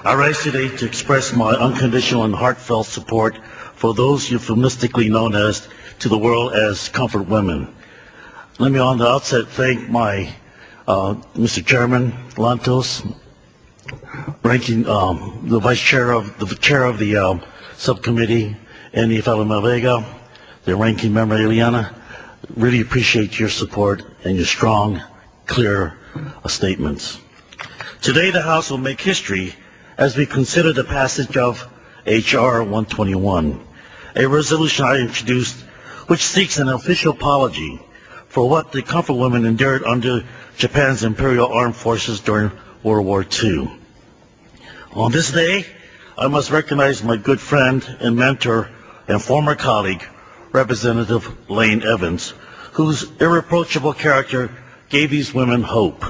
I rise today to express my unconditional and heartfelt support for those euphemistically known as to the world as comfort women. Let me on the outset thank my Mr. Chairman Lantos, ranking the vice chair of the subcommittee, Annie Falomavega, the ranking member Eliana. Really appreciate your support and your strong, clear statements. Today the House will make history as we consider the passage of H.R. 121, a resolution I introduced which seeks an official apology for what the comfort women endured under Japan's Imperial Armed Forces during World War II. On this day, I must recognize my good friend and mentor and former colleague, Representative Lane Evans, whose irreproachable character gave these women hope.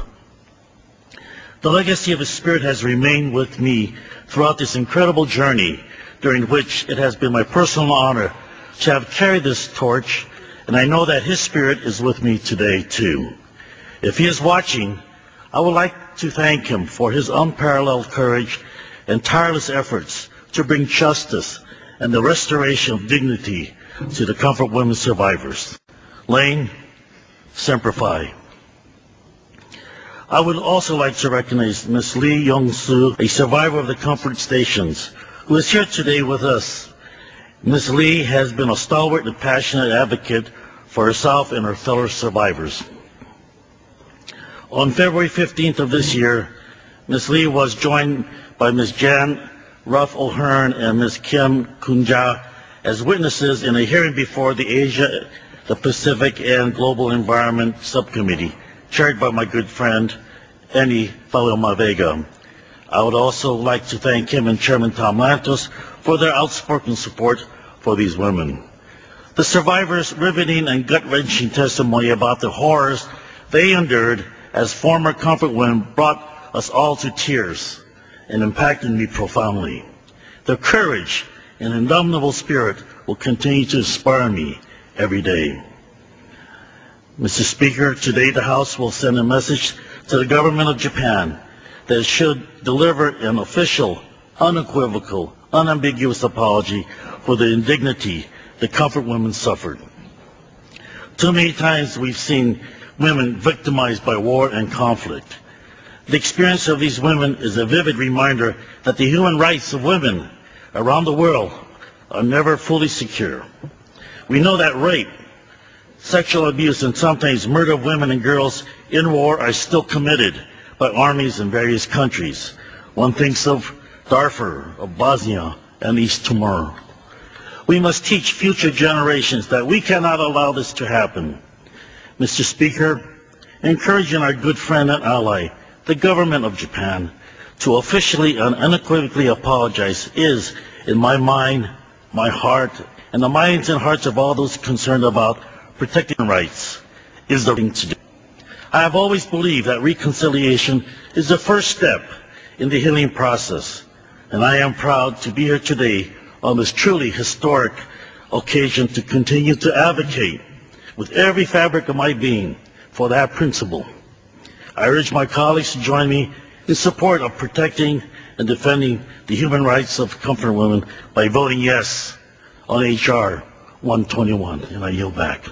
The legacy of his spirit has remained with me throughout this incredible journey, during which it has been my personal honor to have carried this torch, and I know that his spirit is with me today too. If he is watching, I would like to thank him for his unparalleled courage and tireless efforts to bring justice and the restoration of dignity to the comfort women survivors. Lane, Semper Fi. I would also like to recognize Ms. Lee Young-soo, a survivor of the comfort stations, who is here today with us. Ms. Lee has been a stalwart and passionate advocate for herself and her fellow survivors. On February 15th of this year, Ms. Lee was joined by Ms. Jan Ruff O'Hearn and Ms. Kim Kunja as witnesses in a hearing before the Asia, the Pacific, and Global Environment Subcommittee, chaired by my good friend, Annie Falomavega. I would also like to thank him and Chairman Tom Lantos for their outspoken support for these women. The survivors' riveting and gut-wrenching testimony about the horrors they endured as former comfort women brought us all to tears and impacted me profoundly. Their courage and indomitable spirit will continue to inspire me every day. Mr. Speaker, today the House will send a message to the government of Japan that it should deliver an official, unequivocal, unambiguous apology for the indignity the comfort women suffered. Too many times we've seen women victimized by war and conflict. The experience of these women is a vivid reminder that the human rights of women around the world are never fully secure. We know that rape, sexual abuse, and sometimes murder of women and girls in war are still committed by armies in various countries. One thinks of Darfur, of Bosnia, and East Timor. We must teach future generations that we cannot allow this to happen. Mr. Speaker, encouraging our good friend and ally, the government of Japan, to officially and unequivocally apologize is, in my mind, my heart, and the minds and hearts of all those concerned about protecting rights, is the thing to do. I have always believed that reconciliation is the first step in the healing process, and I am proud to be here today on this truly historic occasion to continue to advocate with every fabric of my being for that principle. I urge my colleagues to join me in support of protecting and defending the human rights of comfort women by voting yes on H.R. 121, and I yield back.